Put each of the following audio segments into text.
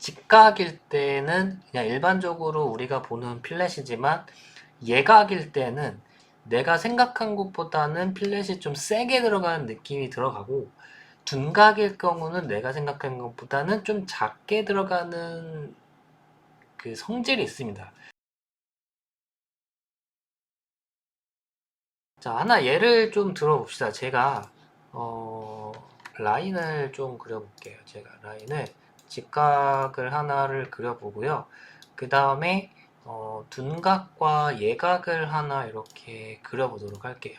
직각일 때는 그냥 일반적으로 우리가 보는 필렛이지만 예각일 때는 내가 생각한 것보다는 필렛이 좀 세게 들어가는 느낌이 들어가고 둔각일 경우는 내가 생각한 것보다는 좀 작게 들어가는 그 성질이 있습니다. 자, 하나 예를 좀 들어봅시다. 제가 라인을 좀 그려볼게요. 제가 라인을 직각을 하나를 그려보고요. 그 다음에 둔각과 예각을 하나 이렇게 그려보도록 할게요.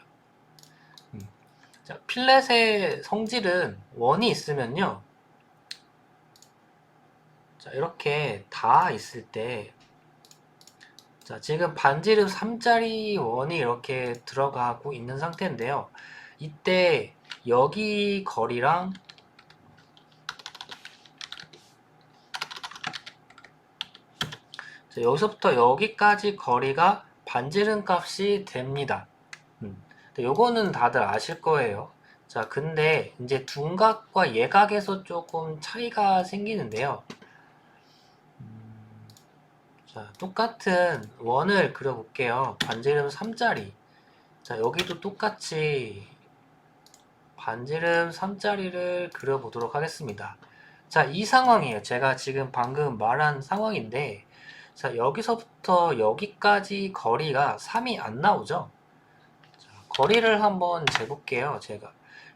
자, 필렛의 성질은 원이 있으면요. 자, 이렇게 다 있을 때, 자, 지금 반지름 3짜리 원이 이렇게 들어가고 있는 상태인데요. 이때 여기 거리랑 자, 여기서부터 여기까지 거리가 반지름 값이 됩니다. 요거는 다들 아실 거예요. 자, 근데 이제 둔각과 예각에서 조금 차이가 생기는데요. 자, 똑같은 원을 그려볼게요. 반지름 3짜리. 자, 여기도 똑같이 반지름 3짜리를 그려보도록 하겠습니다. 자, 이 상황이에요. 제가 지금 방금 말한 상황인데, 자, 여기서부터 여기까지 거리가 3이 안 나오죠? 자, 거리를 한번 재볼게요. 제가.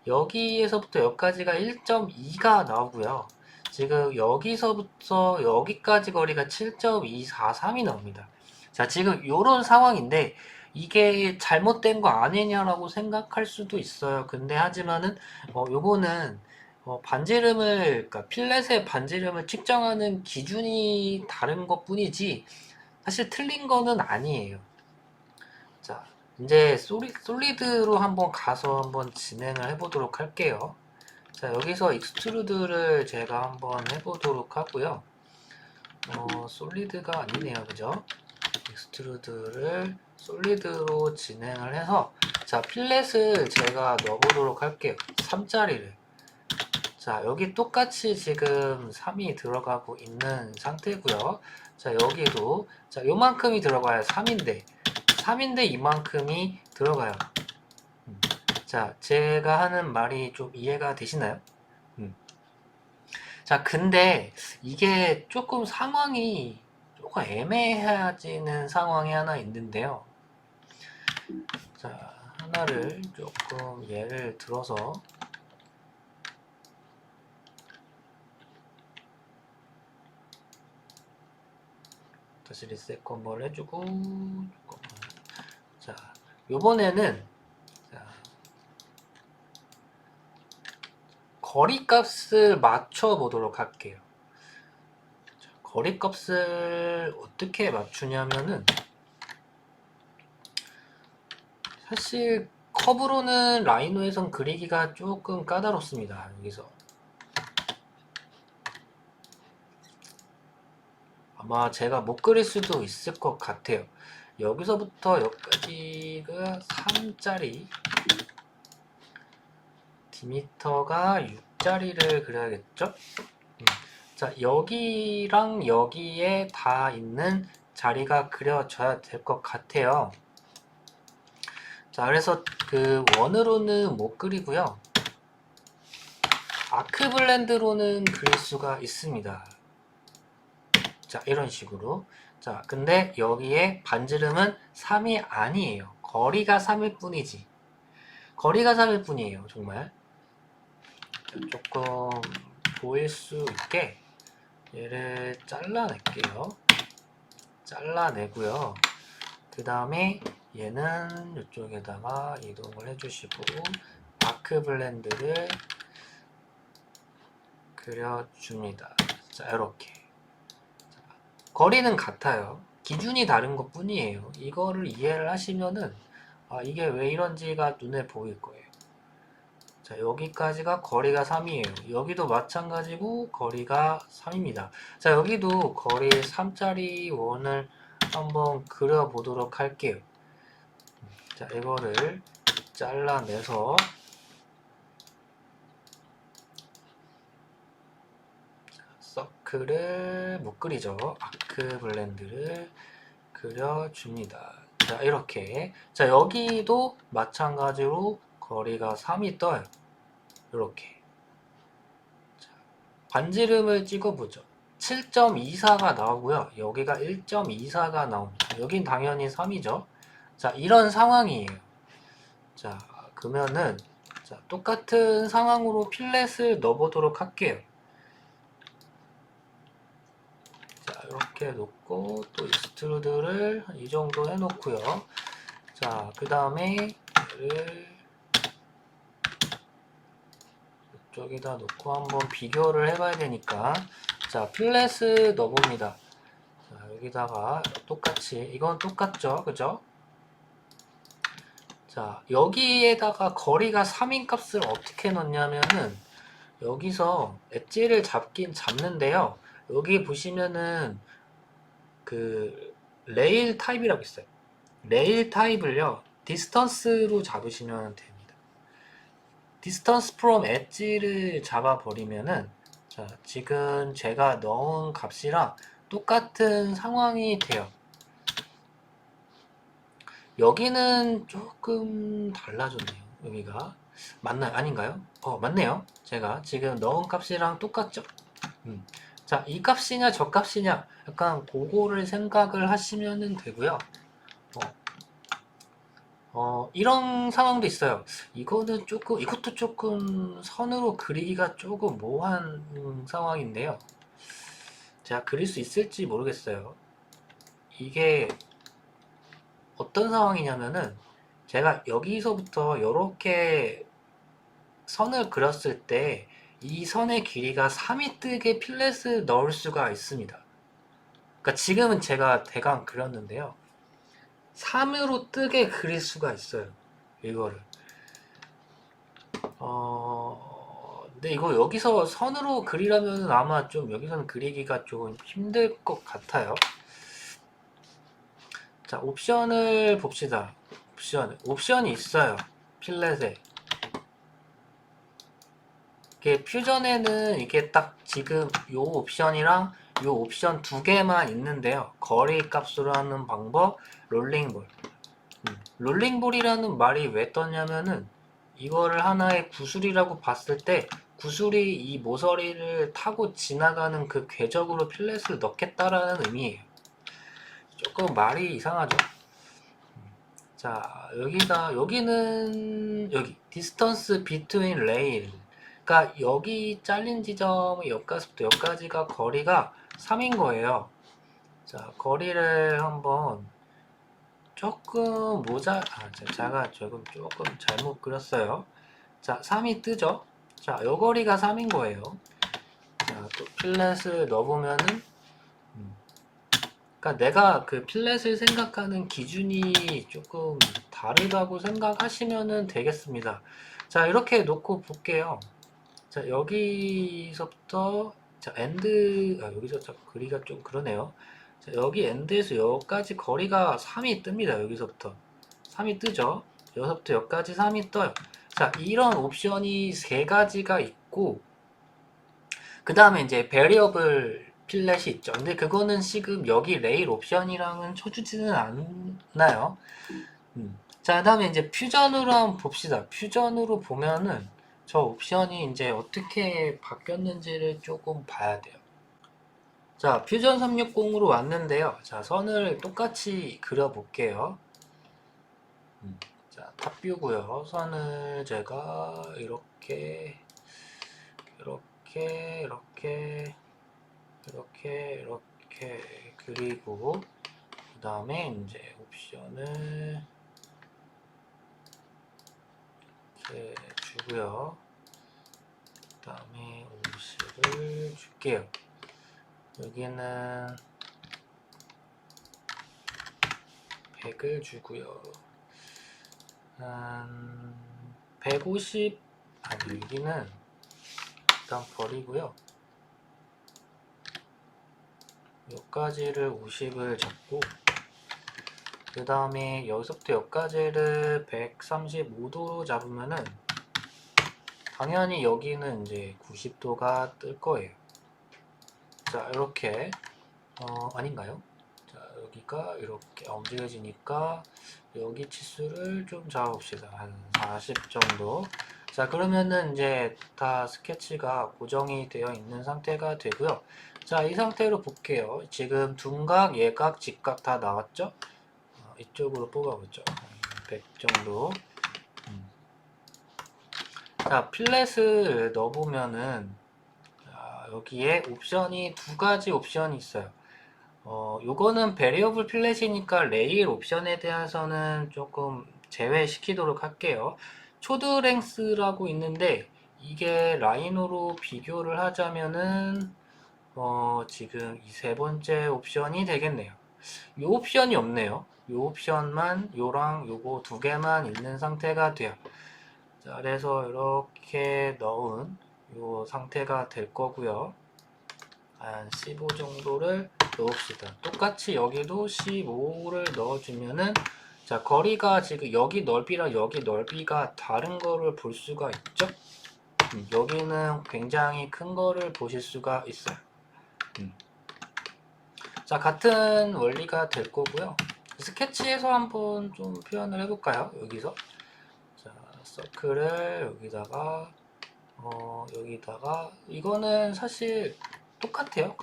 여기에서부터 여기까지가 1.2가 나오고요. 지금 여기서부터 여기까지 거리가 7.243이 나옵니다. 자, 지금 이런 상황인데, 이게 잘못된 거 아니냐라고 생각할 수도 있어요. 근데 하지만은, 요거는, 그러니까 필렛의 반지름을 측정하는 기준이 다른 것 뿐이지, 사실 틀린 거는 아니에요. 자, 이제 솔리드로 한번 가서 한번 진행을 해보도록 할게요. 자, 여기서 익스트루드를 제가 한번 해보도록 하고요. 솔리드가 아니네요. 그죠? 익스트루드를 솔리드로 진행을 해서 자, 필렛을 제가 넣어보도록 할게요. 3짜리를. 자, 여기 똑같이 지금 3이 들어가고 있는 상태고요. 자, 여기도 자, 요만큼이 들어가야 3인데 이만큼이 들어가요. 자, 제가 하는 말이 좀 이해가 되시나요? 자, 근데 이게 조금 상황이 조금 애매해지는 상황이 하나 있는데요. 자, 하나를 조금 예를 들어서 다시 리셋 한번 해주고 자, 요번에는 자, 거리 값을 맞춰 보도록 할게요. 자, 거리 값을 어떻게 맞추냐면은 사실 컵으로는 라이노에선 그리기가 조금 까다롭습니다. 여기서 아마 제가 못 그릴 수도 있을 것 같아요. 여기서부터 여기까지가 3짜리 디미터가 6짜리를 그려야겠죠? 자, 여기랑 여기에 다 있는 자리가 그려져야 될 것 같아요. 자, 그래서 그 원으로는 못 그리고요. 아크 블렌드로는 그릴 수가 있습니다. 자, 이런 식으로. 자, 근데 여기에 반지름은 3이 아니에요. 거리가 3일 뿐이지. 거리가 3일 뿐이에요, 정말. 조금 보일 수 있게 얘를 잘라낼게요. 잘라내고요. 그 다음에 얘는 이쪽에다가 이동을 해주시고 아크 블렌드를 그려줍니다. 자, 이렇게. 거리는 같아요. 기준이 다른 것 뿐이에요. 이거를 이해를 하시면은 이게 왜 이런지가 눈에 보일 거예요. 자, 여기까지가 거리가 3이에요. 여기도 마찬가지고 거리가 3입니다. 자, 여기도 거리 3짜리 원을 한번 그려보도록 할게요. 자, 이거를 잘라내서 서클 아크를 못 그리죠. 아크 블렌드를 그려줍니다. 자, 이렇게. 자, 여기도 마찬가지로 거리가 3이 떠요. 이렇게. 자, 반지름을 찍어보죠. 7.24가 나오고요. 여기가 1.24가 나옵니다. 여긴 당연히 3이죠. 자, 이런 상황이에요. 자, 그러면은 자, 똑같은 상황으로 필렛을 넣어보도록 할게요. 자, 이렇게 놓고 또 익스트루드를 이 정도 해놓고요. 자, 그 다음에 얘를 이쪽에다 놓고 한번 비교를 해봐야 되니까 자, 필렛을 넣어봅니다. 자, 여기다가 똑같이 이건 똑같죠, 그죠? 자, 여기에다가 거리가 3인 값을 어떻게 넣냐면은 여기서 엣지를 잡긴 잡는데요. 여기 보시면은 그 레일 타입이라고 있어요. 레일 타입을요 디스턴스로 잡으시면 됩니다. 디스턴스 프롬 엣지를 잡아버리면은 자, 지금 제가 넣은 값이랑 똑같은 상황이 돼요. 여기는 조금 달라졌네요. 여기가 맞나요? 아닌가요? 맞네요. 제가 지금 넣은 값이랑 똑같죠? 자, 이 값이냐 저 값이냐 약간 그거를 생각을 하시면 되고요. 이런 상황도 있어요. 이것도 조금 선으로 그리기가 조금 모호한 상황인데요. 제가 그릴 수 있을지 모르겠어요. 이게 어떤 상황이냐면은 제가 여기서부터 이렇게 선을 그렸을 때 이 선의 길이가 3이 뜨게 필렛을 넣을 수가 있습니다. 그러니까 지금은 제가 대강 그렸는데요. 3으로 뜨게 그릴 수가 있어요. 이거를. 근데 이거 여기서 선으로 그리려면 아마 좀 여기서는 그리기가 좀 힘들 것 같아요. 자, 옵션을 봅시다. 옵션이 있어요. 필렛에. 이게 퓨전에는 이게 딱 지금 요 옵션이랑 요 옵션 두 개만 있는데요. 거리 값으로 하는 방법, 롤링볼. 롤링볼이라는 말이 왜 떴냐면은 이거를 하나의 구슬이라고 봤을 때 구슬이 이 모서리를 타고 지나가는 그 궤적으로 필렛을 넣겠다라는 의미예요. 조금 말이 이상하죠? 자, 여기는 여기 distance between rail. 그러니까 여기 잘린 지점의 여기까지부터 여기까지가 거리가 3인 거예요. 자, 거리를 한번 조금 제가 조금 잘못 그렸어요. 자, 3이 뜨죠? 자, 요 거리가 3인 거예요. 자, 또 필렛을 넣어보면은, 그러니까 내가 그 필렛을 생각하는 기준이 조금 다르다고 생각하시면 되겠습니다. 자, 이렇게 놓고 볼게요. 자, 여기서부터, 자, 여기서 그리가 좀 그러네요. 자, 여기 엔드에서 여기까지 거리가 3이 뜹니다. 여기서부터. 3이 뜨죠? 여기서부터 여기까지 3이 떠요. 자, 이런 옵션이 세 가지가 있고, 그 다음에 이제 베리어블 필렛이 있죠. 근데 그거는 지금 여기 레일 옵션이랑은 쳐주지는 않나요? 자, 그 다음에 이제 퓨전으로 한번 봅시다. 퓨전으로 보면은 저 옵션이 이제 어떻게 바뀌었는지를 조금 봐야 돼요. 자, 퓨전 360으로 왔는데요. 자, 선을 똑같이 그려볼게요. 자, 탑뷰고요. 선을 제가 이렇게 그리고 그 다음에 이제 옵션을 이렇게 주고요. 그 다음에 50을 줄게요. 여기는 100을 주고요. 150, 여기는 일단 버리고요. 여기까지를 50을 잡고, 그 다음에 여기서부터 여기까지를 135도로 잡으면은, 당연히 여기는 이제 90도가 뜰 거예요. 자, 이렇게 아닌가요? 자, 여기가 이렇게 움직여지니까 여기 치수를 좀 잡아봅시다. 한 40 정도. 자, 그러면은 이제 다 스케치가 고정이 되어 있는 상태가 되고요. 자, 이 상태로 볼게요. 지금 둔각, 예각, 직각 다 나왔죠? 이쪽으로 뽑아보죠. 100 정도. 자, 필렛을 넣어보면은 여기에 옵션이 두 가지 옵션이 있어요. 요거는 베리어블 필렛이니까 레일 옵션에 대해서는 조금 제외시키도록 할게요. 초드랭스라고 있는데 이게 라이노로 비교를 하자면은 지금 이 세 번째 옵션이 되겠네요. 요 옵션이 없네요. 요 옵션만 요랑 요거 두 개만 있는 상태가 돼요. 자, 그래서 이렇게 넣은 요 상태가 될 거고요. 한 15 정도를 넣읍시다. 똑같이 여기도 15를 넣어주면은 자, 거리가 지금 여기 넓이랑 여기 넓이가 다른 거를 볼 수가 있죠? 여기는 굉장히 큰 거를 보실 수가 있어요. 자, 같은 원리가 될 거고요. 스케치에서 한번 좀 표현을 해볼까요? 여기서 자, 서클을 여기다가 이거는 사실 똑같아요.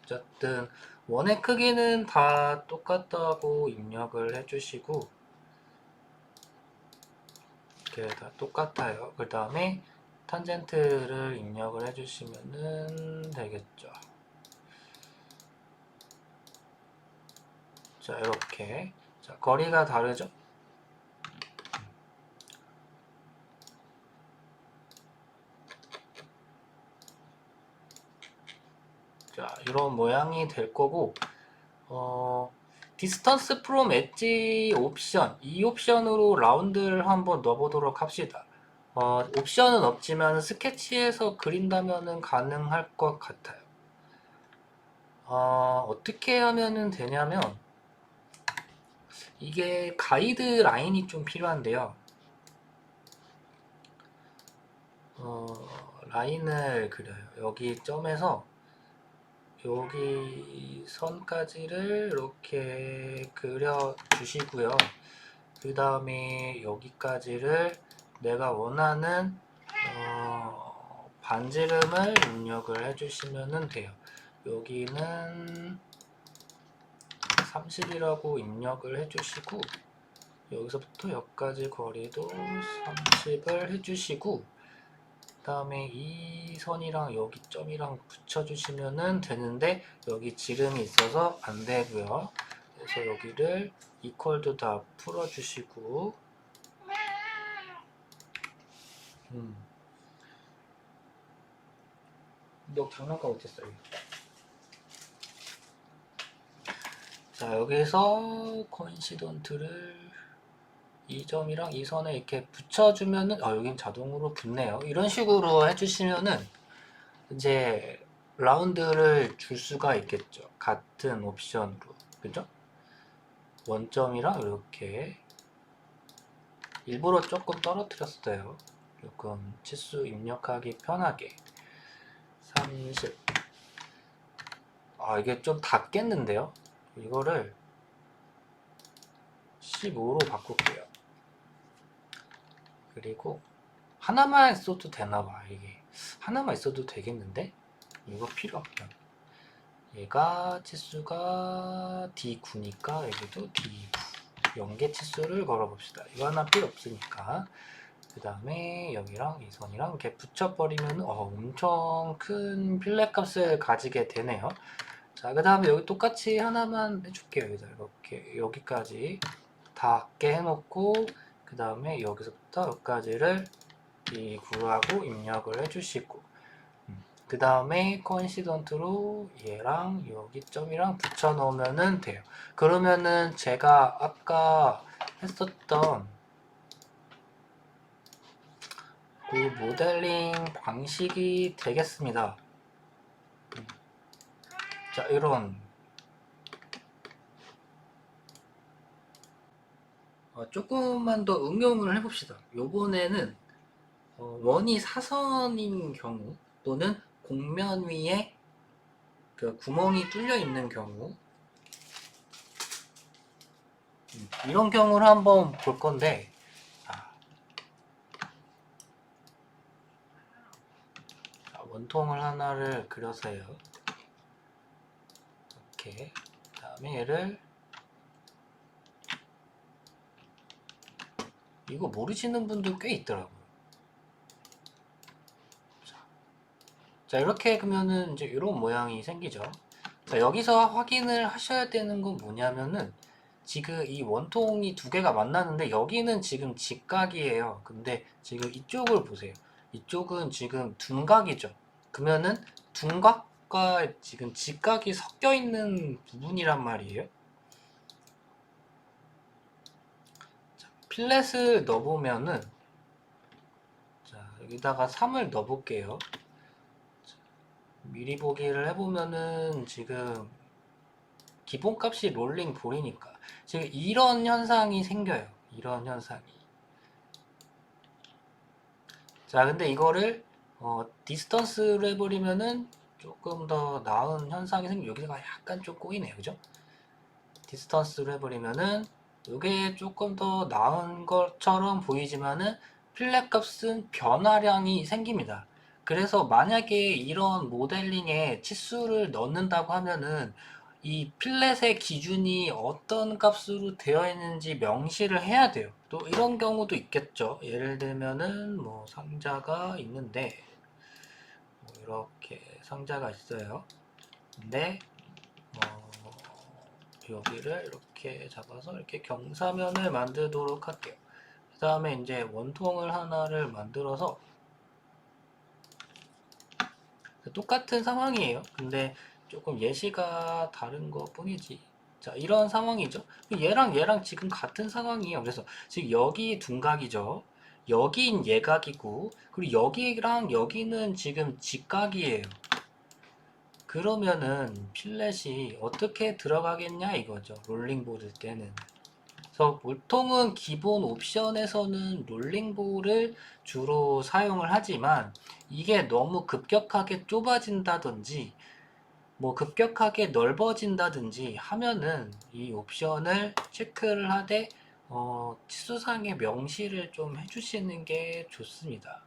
어쨌든 원의 크기는 다 똑같다고 입력을 해주시고 이렇게 다 똑같아요. 그 다음에 탄젠트를 입력을 해주시면 되겠죠. 자, 이렇게 자, 거리가 다르죠? 자, 이런 모양이 될 거고 디스턴스 프롬 엣지 옵션 이 옵션으로 라운드를 한번 넣어보도록 합시다. 옵션은 없지만 스케치에서 그린다면은 가능할 것 같아요. 어떻게 하면은 되냐면 이게 가이드 라인이 좀 필요한데요. 라인을 그려요. 여기 점에서 여기 선까지를 이렇게 그려 주시고요. 그 다음에 여기까지를 내가 원하는 반지름을 입력을 해주시면 돼요. 여기는 30이라고 입력을 해주시고 여기서부터 여기까지 거리도 30을 해주시고 그 다음에 이 선이랑 여기 점이랑 붙여주시면 되는데 여기 지름이 있어서 안 되고요. 그래서 여기를 이퀄도 다 풀어주시고 너 장난감 어땠어? 자, 여기서 코인시던트를 이 점이랑 이 선에 이렇게 붙여주면은 여긴 자동으로 붙네요. 이런 식으로 해주시면은 이제 라운드를 줄 수가 있겠죠. 같은 옵션으로 그죠? 원점이랑 이렇게 일부러 조금 떨어뜨렸어요. 조금 치수 입력하기 편하게 30 이게 좀 닿겠는데요? 이거를 15로 바꿀게요. 그리고 하나만 있어도 되나봐. 이게 하나만 있어도 되겠는데? 이거 필요 없냐? 얘가 치수가 D9니까 여기도 D9 연계 치수를 걸어봅시다. 이거 하나 필요 없으니까. 그 다음에 여기랑 이 선이랑 이렇게 붙여버리면 엄청 큰 필렛 값을 가지게 되네요. 자, 그 다음에 여기 똑같이 하나만 해줄게요. 이렇게 여기까지 닿게 해놓고 그 다음에 여기서부터 여기까지를 D9하고 입력을 해주시고 그 다음에 컨시던트로 얘랑 여기 점이랑 붙여 넣으면 돼요. 그러면은 제가 아까 했었던 그 모델링 방식이 되겠습니다. 자, 이런 조금만 더 응용을 해봅시다. 요번에는 원이 사선인 경우 또는 곡면 위에 그 구멍이 뚫려 있는 경우, 이런 경우를 한번 볼 건데, 원통을 하나를 그려서요. 이렇게. 그 다음에 얘를, 이거 모르시는 분도 꽤 있더라고요. 자, 이렇게 그러면은 이제 이런 모양이 생기죠. 자, 여기서 확인을 하셔야 되는 건 뭐냐면은, 지금 이 원통이 두 개가 만나는데 여기는 지금 직각이에요. 근데 지금 이쪽을 보세요. 이쪽은 지금 둔각이죠. 그러면은 둔각과 지금 직각이 섞여 있는 부분이란 말이에요. 자, 필렛을 넣어보면은, 자, 여기다가 3을 넣어볼게요. 미리 보기를 해보면은 지금 기본값이 롤링 볼이니까 지금 이런 현상이 생겨요. 이런 현상이. 자, 근데 이거를 디스턴스로 해버리면은 조금 더 나은 현상이 생겨. 여기가 약간 좀 꼬이네요, 그죠? 디스턴스로 해버리면은 이게 조금 더 나은 것처럼 보이지만은 필렛 값은 변화량이 생깁니다. 그래서 만약에 이런 모델링에 치수를 넣는다고 하면은 이 필렛의 기준이 어떤 값으로 되어 있는지 명시를 해야 돼요. 또 이런 경우도 있겠죠. 예를 들면은 뭐 상자가 있는데 뭐 이렇게 상자가 있어요. 근데 여기를 이렇게 잡아서 이렇게 경사면을 만들도록 할게요. 그 다음에 이제 원통을 하나를 만들어서 똑같은 상황이에요. 근데 조금 예시가 다른 것 뿐이지. 자, 이런 상황이죠. 얘랑 얘랑 지금 같은 상황이에요. 그래서 지금 여기 둔각이죠. 여긴 예각이고, 그리고 여기랑 여기는 지금 직각이에요. 그러면은 필렛이 어떻게 들어가겠냐 이거죠. 롤링볼일 때는. 그래서 보통은 기본 옵션에서는 롤링볼을 주로 사용을 하지만 이게 너무 급격하게 좁아진다든지 뭐 급격하게 넓어진다든지 하면은 이 옵션을 체크를 하되 치수상의 명시를 좀 해주시는 게 좋습니다.